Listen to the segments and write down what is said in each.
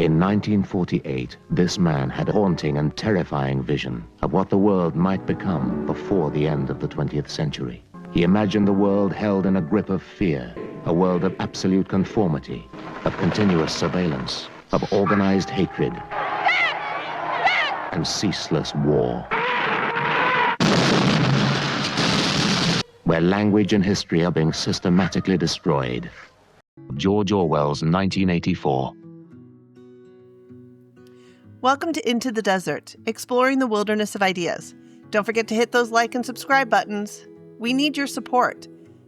In 1948, this man had a haunting and terrifying vision of what the world might become before the end of the 20th century. He imagined the world held in a grip of fear, a world of absolute conformity, of continuous surveillance, of organized hatred, and ceaseless war. Where language and history are being systematically destroyed. George Orwell's 1984. Welcome to Into the Desert, exploring the wilderness of ideas. Don't forget to hit those like and subscribe buttons. We need your support.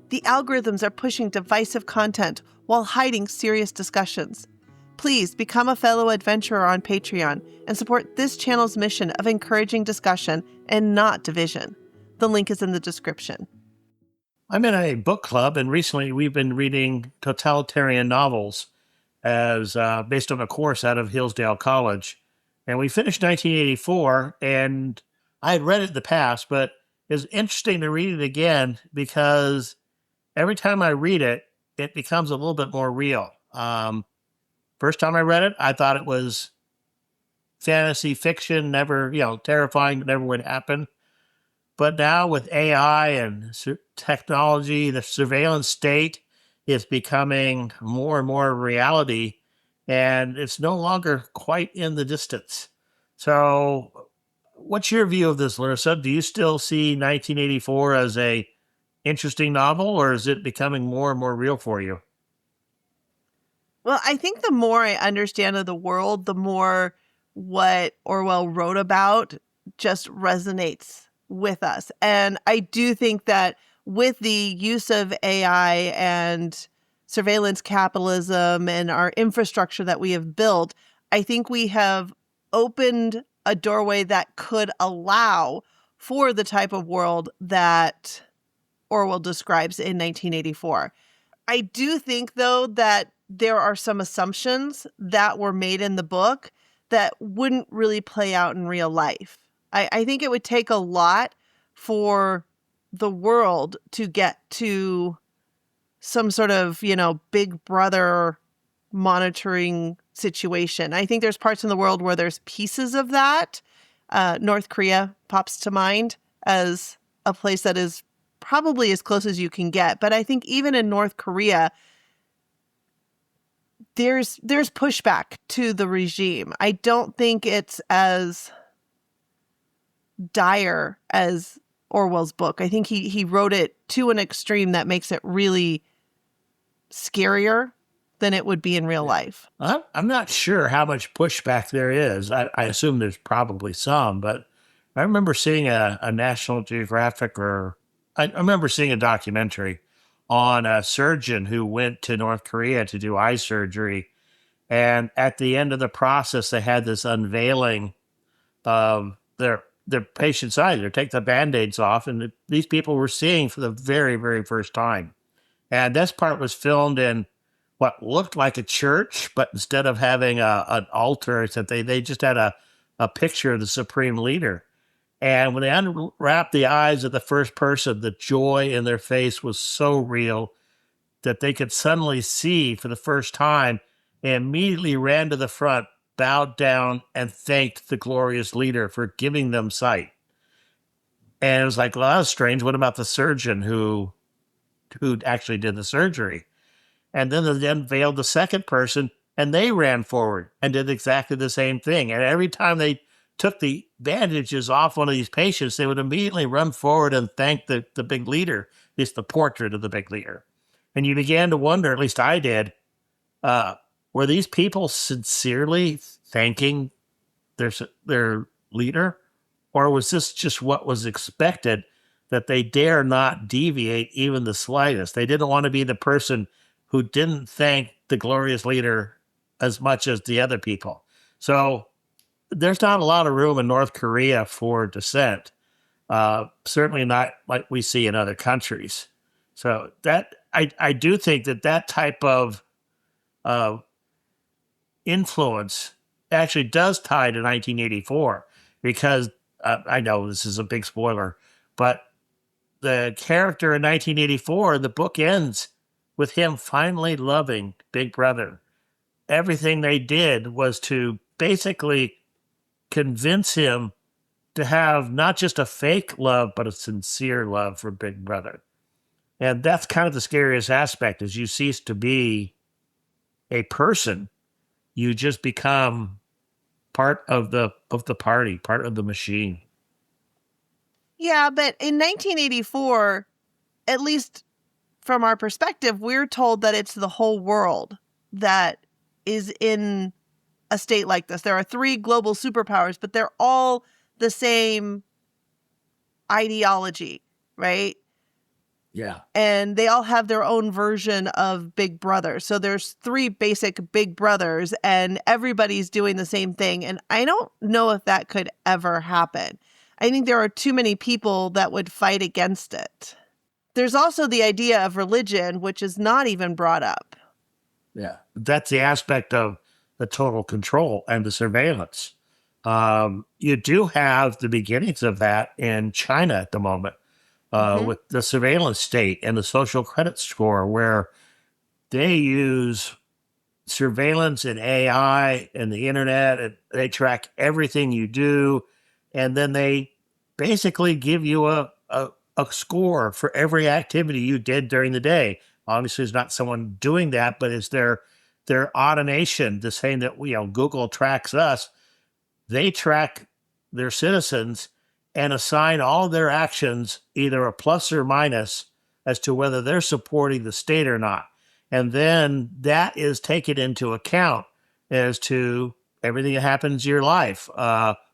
The algorithms are pushing divisive content while hiding serious discussions. Please become a fellow adventurer on Patreon and support this channel's mission of encouraging discussion and not division. The link is in the description. I'm in a book club, and recently we've been reading totalitarian novels as based on a course out of Hillsdale College. And we finished 1984, and I had read it in the past, but it's interesting to read it again because every time I read it, it becomes a little bit more real. First time I read it, I thought it was fantasy fiction, never, terrifying, never would happen. But now with AI and technology, the surveillance state is becoming more and more reality, and it's no longer quite in the distance. So what's your view of this, Larissa? Do you still see 1984 as a interesting novel, or is it becoming more and more real for you? Well, I think the more I understand of the world, the more what Orwell wrote about just resonates with us. And I do think that with the use of AI and surveillance capitalism and our infrastructure that we have built, I think we have opened a doorway that could allow for the type of world that Orwell describes in 1984. I do think, though, that there are some assumptions that were made in the book that wouldn't really play out in real life. I think it would take a lot for the world to get to some sort of, big brother monitoring situation. I think there's parts in the world where there's pieces of that. North Korea pops to mind as a place that is probably as close as you can get. But I think even in North Korea, there's pushback to the regime. I don't think it's as dire as Orwell's book. I think he wrote it to an extreme that makes it really scarier than it would be in real life. I'm not sure how much pushback there is. I assume there's probably some, but I remember seeing a National Geographic, or I remember seeing a documentary on a surgeon who went to North Korea to do eye surgery. And at the end of the process, they had this unveiling of their patient's eyes. They take the Band-Aids off, and these people were seeing for the very, very first time. And this part was filmed in what looked like a church, but instead of having an altar, except they just had a picture of the supreme leader. And when they unwrapped the eyes of the first person, the joy in their face was so real that they could suddenly see for the first time, and immediately ran to the front, bowed down, and thanked the glorious leader for giving them sight. And it was like, well, that was strange. What about the surgeon who actually did the surgery? And then they unveiled the second person, and they ran forward and did exactly the same thing. And every time they took the bandages off one of these patients, they would immediately run forward and thank the big leader, at least the portrait of the big leader. And you began to wonder, at least I did, were these people sincerely thanking their leader? Or was this just what was expected, that they dare not deviate even the slightest? They didn't want to be the person who didn't thank the glorious leader as much as the other people. So there's not a lot of room in North Korea for dissent. Certainly not like we see in other countries. So that I do think that type of influence actually does tie to 1984, because I know this is a big spoiler, but the character in 1984, the book ends with him finally loving Big Brother. everything they did was to basically convince him to have not just a fake love, but a sincere love for Big Brother. And that's kind of the scariest aspect, is you cease to be a person. You just become part of the party, part of the machine. Yeah, but in 1984, at least from our perspective, we're told that it's the whole world that is in a state like this. There are 3 global superpowers, but they're all the same ideology, right? Yeah. And they all have their own version of Big Brother. So there's 3 basic Big Brothers, and everybody's doing the same thing. And I don't know if that could ever happen. I think there are too many people that would fight against it. There's also the idea of religion, which is not even brought up. Yeah. That's the aspect of the total control and the surveillance. You do have the beginnings of that in China at the moment, with the surveillance state and the social credit score, where they use surveillance and AI and the internet, and they track everything you do. And then they basically give you a score for every activity you did during the day. Obviously, it's not someone doing that, but it's their automation, the same that Google tracks us. They track their citizens and assign all their actions either a plus or minus as to whether they're supporting the state or not. And then that is taken into account as to everything that happens in your life.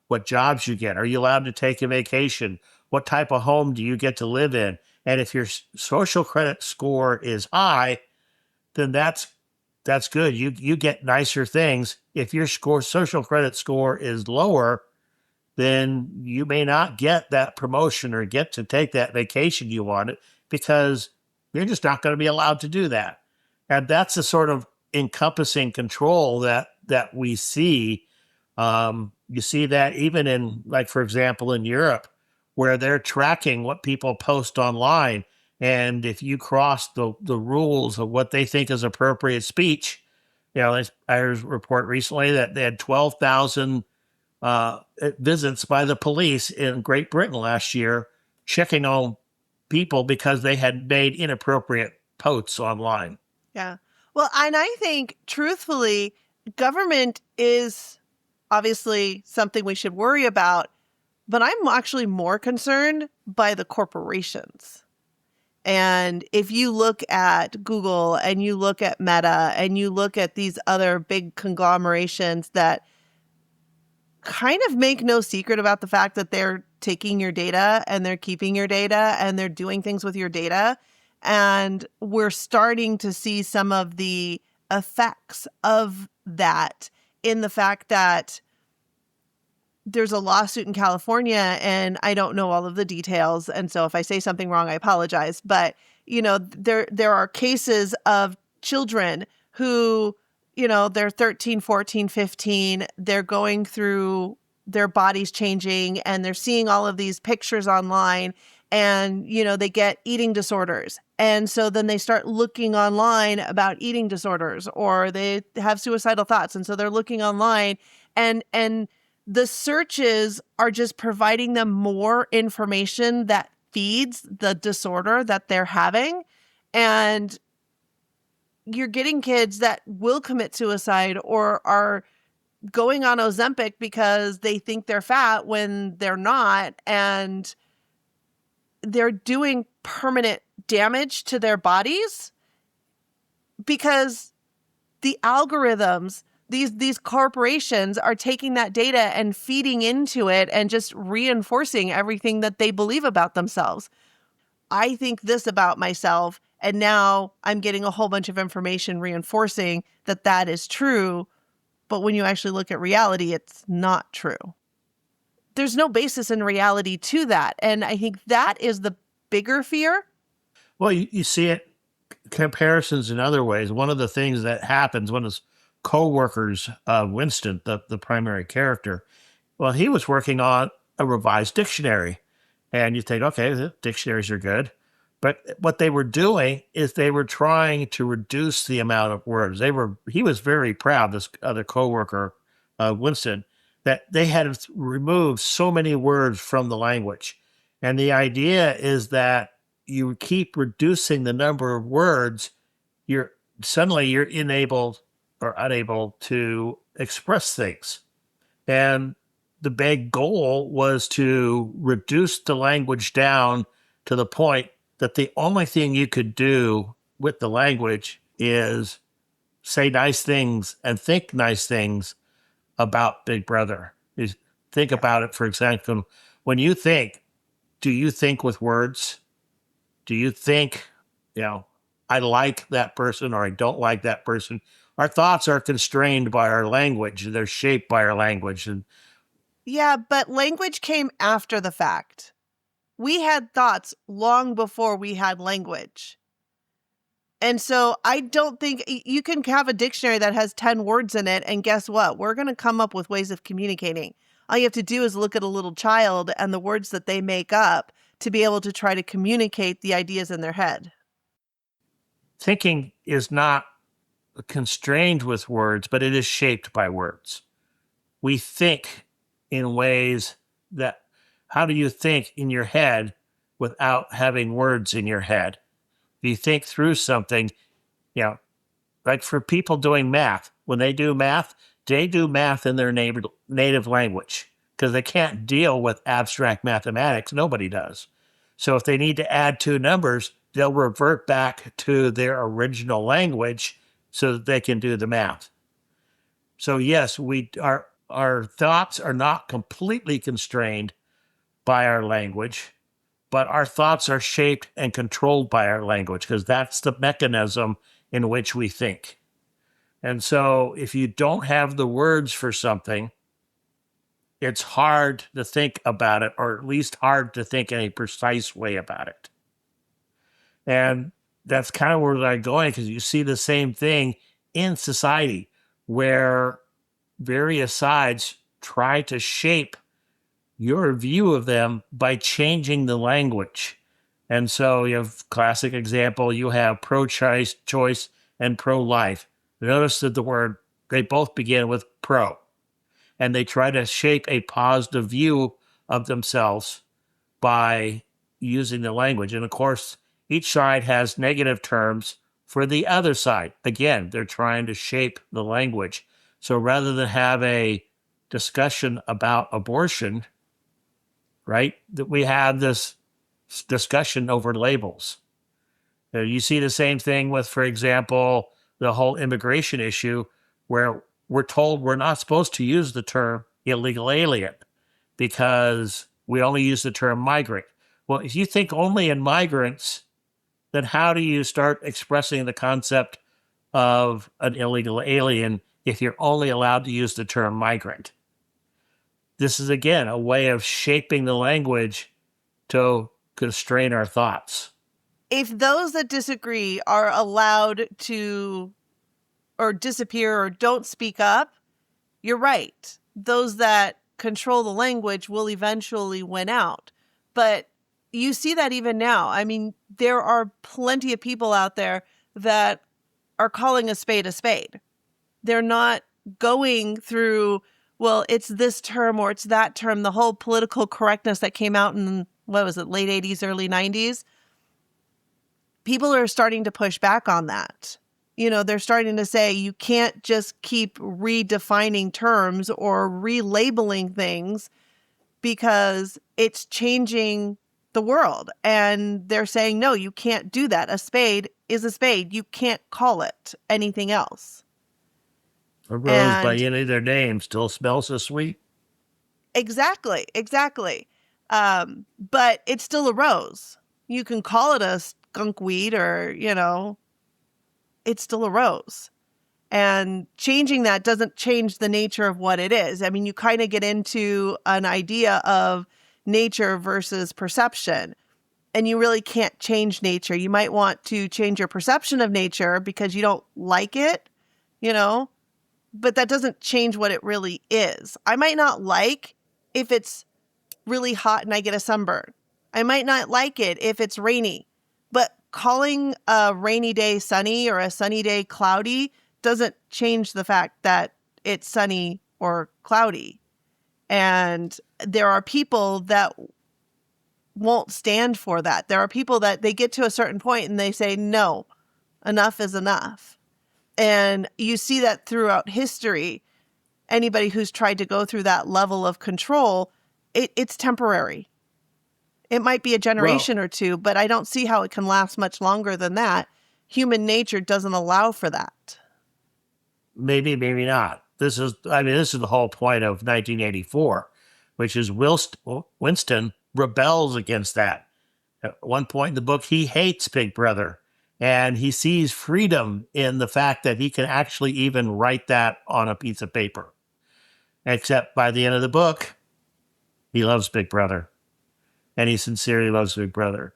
What jobs you get. Are you allowed to take a vacation? What type of home do you get to live in? And if your social credit score is high, then that's good. You get nicer things. If your social credit score is lower, then you may not get that promotion or get to take that vacation you wanted, because you're just not going to be allowed to do that. And that's the sort of encompassing control that we see. You see that even in, like, for example, in Europe, where they're tracking what people post online. And if you cross the rules of what they think is appropriate speech, I heard a report recently that they had 12,000 visits by the police in Great Britain last year, checking on people because they had made inappropriate posts online. Yeah. Well, and I think, truthfully, government is obviously something we should worry about, but I'm actually more concerned by the corporations. And if you look at Google and you look at Meta and you look at these other big conglomerations that kind of make no secret about the fact that they're taking your data and they're keeping your data and they're doing things with your data. And we're starting to see some of the effects of that in the fact that there's a lawsuit in California, and I don't know all of the details. And so if I say something wrong, I apologize. But, there are cases of children who, they're 13, 14, 15. They're going through their bodies changing, and they're seeing all of these pictures online, and, they get eating disorders. And so then they start looking online about eating disorders, or they have suicidal thoughts. And so they're looking online, and the searches are just providing them more information that feeds the disorder that they're having. And you're getting kids that will commit suicide or are going on Ozempic because they think they're fat when they're not. And they're doing permanent damage to their bodies because the algorithms, these corporations are taking that data and feeding into it and just reinforcing everything that they believe about themselves. I think this about myself, and now I'm getting a whole bunch of information reinforcing that that is true. But when you actually look at reality, it's not true. There's no basis in reality to that. And I think that is the bigger fear. Well, you see it, comparisons in other ways. One of the things that happens when his co-workers, Winston, the primary character, well, he was working on a revised dictionary. And you think, okay, the dictionaries are good. But what they were doing is they were trying to reduce the amount of words. He was very proud, this other coworker, Winston, that they had removed so many words from the language. And the idea is that you keep reducing the number of words, you're enabled or unable to express things. And the big goal was to reduce the language down to the point that the only thing you could do with the language is say nice things and think nice things about Big Brother. Is think about it, for example, when you think, do you think with words? Do you think, I like that person or I don't like that person? Our thoughts are constrained by our language. They're shaped by our language. And yeah, but language came after the fact. We had thoughts long before we had language. And so I don't think you can have a dictionary that has 10 words in it. And guess what? We're going to come up with ways of communicating. All you have to do is look at a little child and the words that they make up to be able to try to communicate the ideas in their head. Thinking is not constrained with words, but it is shaped by words. We think in ways that, how do you think in your head without having words in your head? If you think through something, like for people doing math, when they do math in their native language because they can't deal with abstract mathematics. Nobody does. So if they need to add two numbers, they'll revert back to their original language so that they can do the math. So yes, our thoughts are not completely constrained by our language, but our thoughts are shaped and controlled by our language because that's the mechanism in which we think. And so if you don't have the words for something, it's hard to think about it, or at least hard to think in a precise way about it. And that's kind of where I'm going, because you see the same thing in society where various sides try to shape your view of them by changing the language. And so you have classic example, you have pro-choice and pro-life. Notice that they both begin with pro. And they try to shape a positive view of themselves by using the language. And of course, each side has negative terms for the other side. Again, they're trying to shape the language. So rather than have a discussion about abortion, right, that we have this discussion over labels. You see the same thing with, for example, the whole immigration issue, where we're told we're not supposed to use the term illegal alien because we only use the term migrant. Well, if you think only in migrants, then how do you start expressing the concept of an illegal alien if you're only allowed to use the term migrant? This is, again, a way of shaping the language to constrain our thoughts. If those that disagree are allowed to or disappear or don't speak up, you're right. Those that control the language will eventually win out. But you see that even now. I mean, there are plenty of people out there that are calling a spade a spade. They're not going through, well, it's this term or it's that term, the whole political correctness that came out in, late 80s, early 90s. People are starting to push back on that. They're starting to say you can't just keep redefining terms or relabeling things because it's changing the world. And they're saying, no, you can't do that. A spade is a spade. You can't call it anything else. A rose by any of their names still smells so sweet. Exactly. But it's still a rose. You can call it a skunkweed or, it's still a rose. And changing that doesn't change the nature of what it is. I mean, you kind of get into an idea of nature versus perception. And you really can't change nature. You might want to change your perception of nature because you don't like it, but that doesn't change what it really is. I might not like if it's really hot and I get a sunburn. I might not like it if it's rainy. But calling a rainy day sunny or a sunny day cloudy doesn't change the fact that it's sunny or cloudy. And there are people that won't stand for that. There are people that they get to a certain point and they say, no, enough is enough. And you see that throughout history. Anybody who's tried to go through that level of control, it's temporary. It might be a generation or two, but I don't see how it can last much longer than that. Human nature doesn't allow for that. Maybe, maybe not. This is the whole point of 1984, which is Winston rebels against that. At one point in the book, he hates Big Brother, and he sees freedom in the fact that he can actually even write that on a piece of paper. Except by the end of the book, he loves Big Brother, and he sincerely loves Big Brother.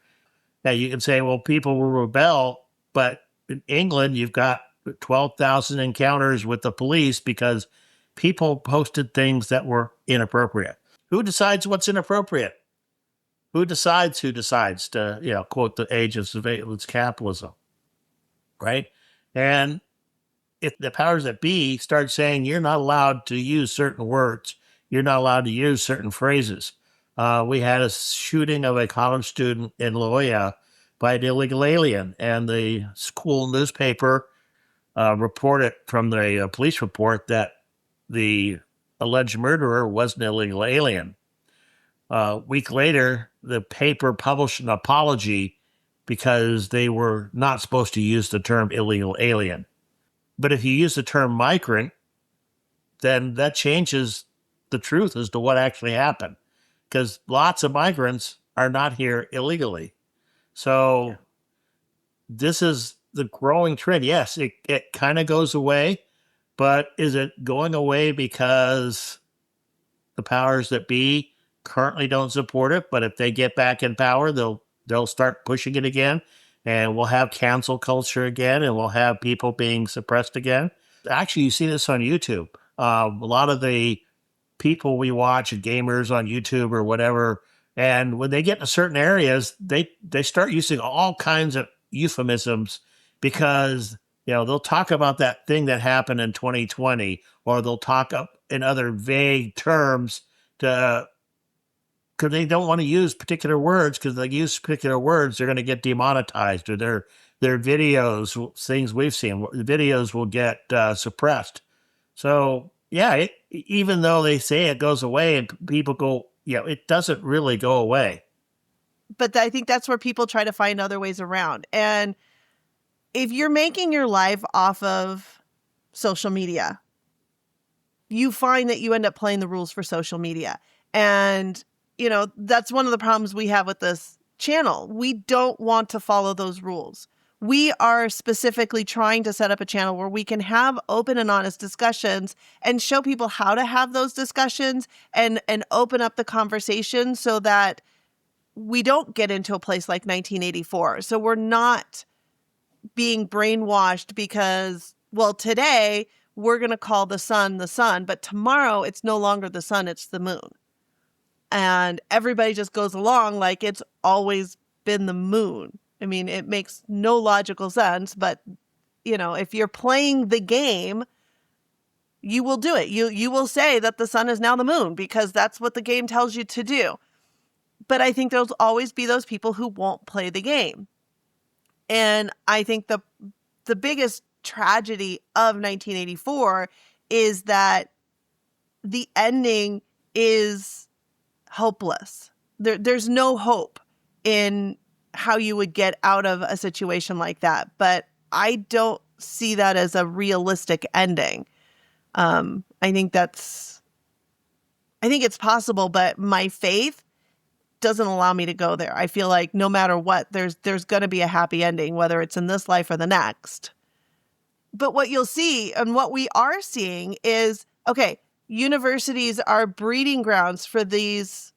Now, you can say, well, people will rebel, but in England, you've got 12,000 encounters with the police because people posted things that were inappropriate. Who decides what's inappropriate? Who decides to, quote, the age of surveillance capitalism, right? And if the powers that be start saying you're not allowed to use certain words, you're not allowed to use certain phrases. We had a shooting of a college student in La Jolla by an illegal alien, and the school newspaper reported from the police report that the alleged murderer was an illegal alien. A week later, the paper published an apology because they were not supposed to use the term illegal alien. But if you use the term migrant, then that changes the truth as to what actually happened, because lots of migrants are not here illegally. So this is the growing trend. Yes, it kind of goes away, but is it going away because the powers that be currently don't support it? But if they get back in power, they'll start pushing it again, and we'll have cancel culture again, and we'll have people being suppressed again. Actually, you see this on YouTube. A lot of the people we watch, gamers on YouTube or whatever, and when they get to certain areas, they start using all kinds of euphemisms because they'll talk about that thing that happened in 2020, or they'll talk up in other vague terms because they don't want to use particular words, because if they use particular words, they're going to get demonetized, or their videos, things we've seen, videos will get suppressed. So yeah, even though they say it goes away and people go, it doesn't really go away. But I think that's where people try to find other ways around. And if you're making your life off of social media, you find that you end up playing the rules for social media. And, that's one of the problems we have with this channel. We don't want to follow those rules. We are specifically trying to set up a channel where we can have open and honest discussions and show people how to have those discussions and open up the conversation so that we don't get into a place like 1984. So we're not being brainwashed because, well, today we're going to call the sun, but tomorrow it's no longer the sun, it's the moon. And everybody just goes along like it's always been the moon. I mean, it makes no logical sense, but, if you're playing the game, you will do it. You will say that the sun is now the moon because that's what the game tells you to do. But I think there'll always be those people who won't play the game. And I think the biggest tragedy of 1984 is that the ending is hopeless. There's no hope in how you would get out of a situation like that. But I don't see that as a realistic ending. I think it's possible, but my faith doesn't allow me to go there. I feel like no matter what, there's going to be a happy ending, whether it's in this life or the next. But what you'll see and what we are seeing is, okay, universities are breeding grounds for these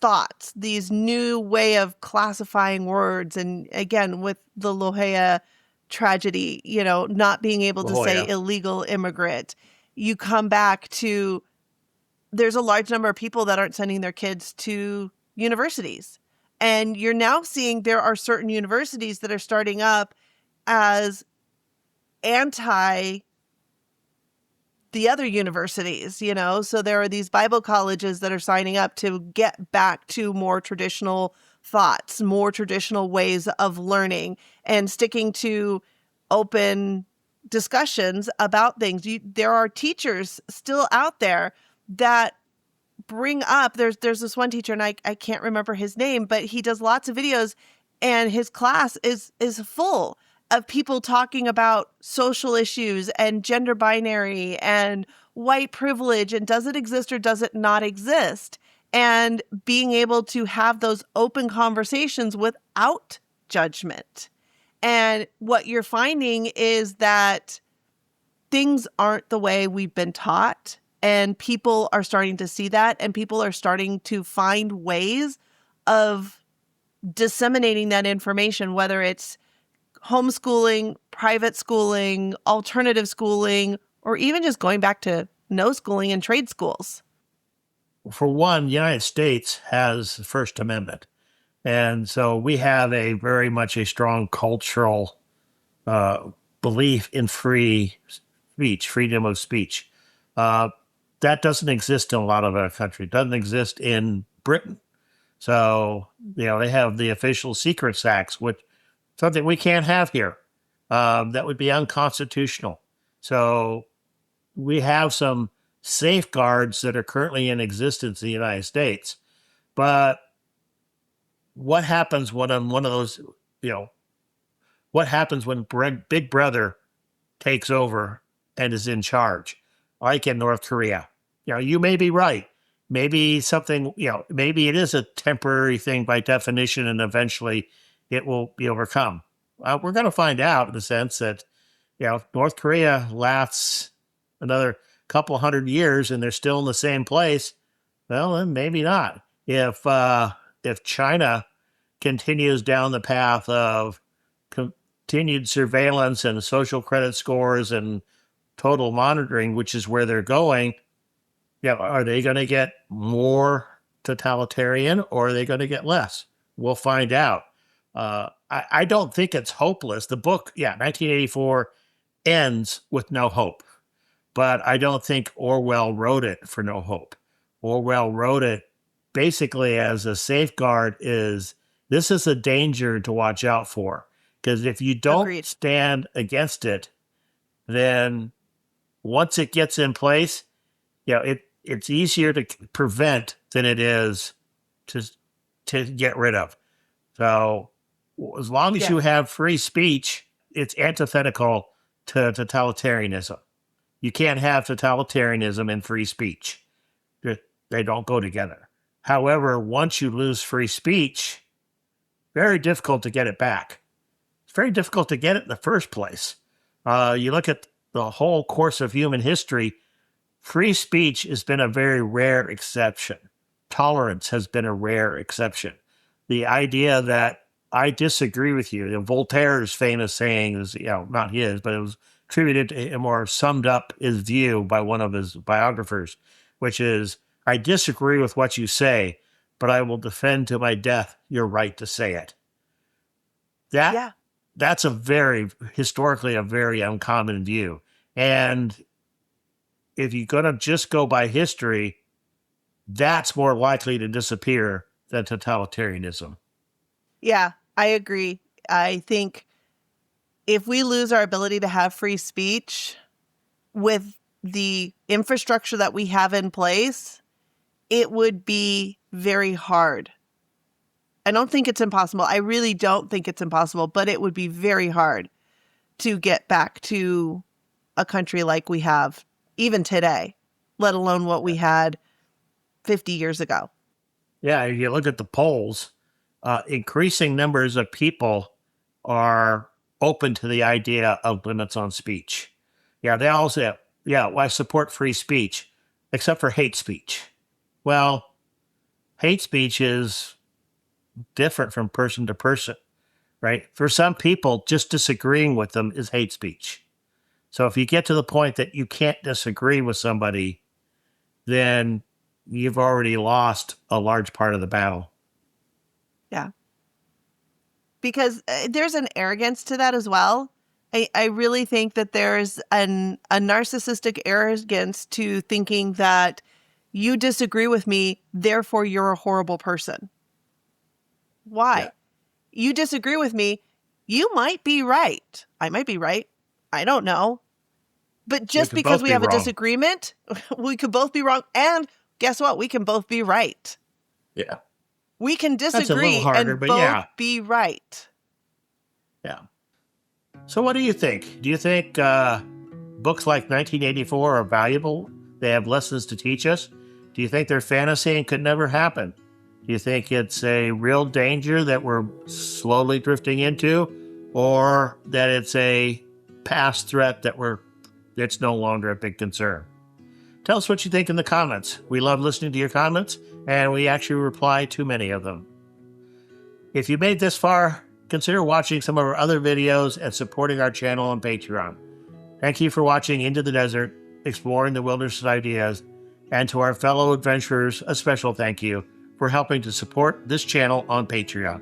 thoughts, these new way of classifying words. And again, with the La Jolla tragedy, not being able to say illegal immigrant, you come back to, there's a large number of people that aren't sending their kids to universities. And you're now seeing there are certain universities that are starting up as anti the other universities, So there are these Bible colleges that are signing up to get back to more traditional thoughts, more traditional ways of learning, and sticking to open discussions about things. There are teachers still out there that bring up, there's this one teacher, and I can't remember his name, but he does lots of videos, and his class is full of people talking about social issues and gender binary and white privilege and does it exist or does it not exist, and being able to have those open conversations without judgment. And what you're finding is that things aren't the way we've been taught. And people are starting to see that, and people are starting to find ways of disseminating that information, whether it's homeschooling, private schooling, alternative schooling, or even just going back to no schooling and trade schools. For one, the United States has the First Amendment. And so we have a very much a strong cultural belief in free speech, freedom of speech. That doesn't exist in a lot of our country. It doesn't exist in Britain. So, they have the Official Secrets Acts, which something we can't have here. That would be unconstitutional. So we have some safeguards that are currently in existence in the United States. But what happens when one of those, what happens when Big Brother takes over and is in charge, like in North Korea? You may be right. Maybe something, maybe it is a temporary thing by definition, and eventually it will be overcome. We're going to find out in the sense that, if North Korea lasts another couple hundred years and they're still in the same place, well, then maybe not. If China continues down the path of continued surveillance and social credit scores and total monitoring, which is where they're going, are they going to get more totalitarian or are they going to get less? We'll find out. I don't think it's hopeless. The book, 1984, ends with no hope. But I don't think Orwell wrote it for no hope. Orwell wrote it basically as a safeguard this is a danger to watch out for. Because if you don't Agreed. stand against it, then once it gets in place, it's easier to prevent than it is to get rid of. So as long as you have free speech, it's antithetical to totalitarianism. You can't have totalitarianism and free speech. They don't go together. However, once you lose free speech, very difficult to get it back. It's very difficult to get it in the first place. You look at the whole course of human history, free speech has been a very rare exception. Tolerance has been a rare exception. The idea that I disagree with you, Voltaire's famous saying is, not his, but it was attributed to him or summed up his view by one of his biographers, which is, I disagree with what you say, but I will defend to my death your right to say it. That's historically a very uncommon view. And if you're going to just go by history, that's more likely to disappear than totalitarianism. Yeah, I agree. I think if we lose our ability to have free speech with the infrastructure that we have in place, it would be very hard. I don't think it's impossible. I really don't think it's impossible, but it would be very hard to get back to a country like we have even today, let alone what we had 50 years ago. Yeah, if you look at the polls, increasing numbers of people are open to the idea of limits on speech. Yeah, they all say, I support free speech, except for hate speech. Well, hate speech is different from person to person, right? For some people, just disagreeing with them is hate speech. So if you get to the point that you can't disagree with somebody, then you've already lost a large part of the battle. Yeah. Because there's an arrogance to that as well. I really think that there's a narcissistic arrogance to thinking that you disagree with me, therefore you're a horrible person. Why? Yeah. You disagree with me, you might be right. I might be right. I don't know. But just could because both we be have a wrong. disagreement, we could both be wrong. And guess what? We can both be right. Yeah. We can That's a disagree little harder, and but both yeah. be right. Yeah. So what do you think? Do you think books like 1984 are valuable? They have lessons to teach us? Do you think they're fantasy and could never happen? Do you think it's a real danger that we're slowly drifting into, or that it's a past threat that it's no longer a big concern? Tell us what you think in the comments. We love listening to your comments, and we actually reply to many of them. If you made this far, consider watching some of our other videos and supporting our channel on Patreon. Thank you for watching Into the Desert, Exploring the Wilderness of Ideas, and to our fellow adventurers, a special thank you for helping to support this channel on Patreon.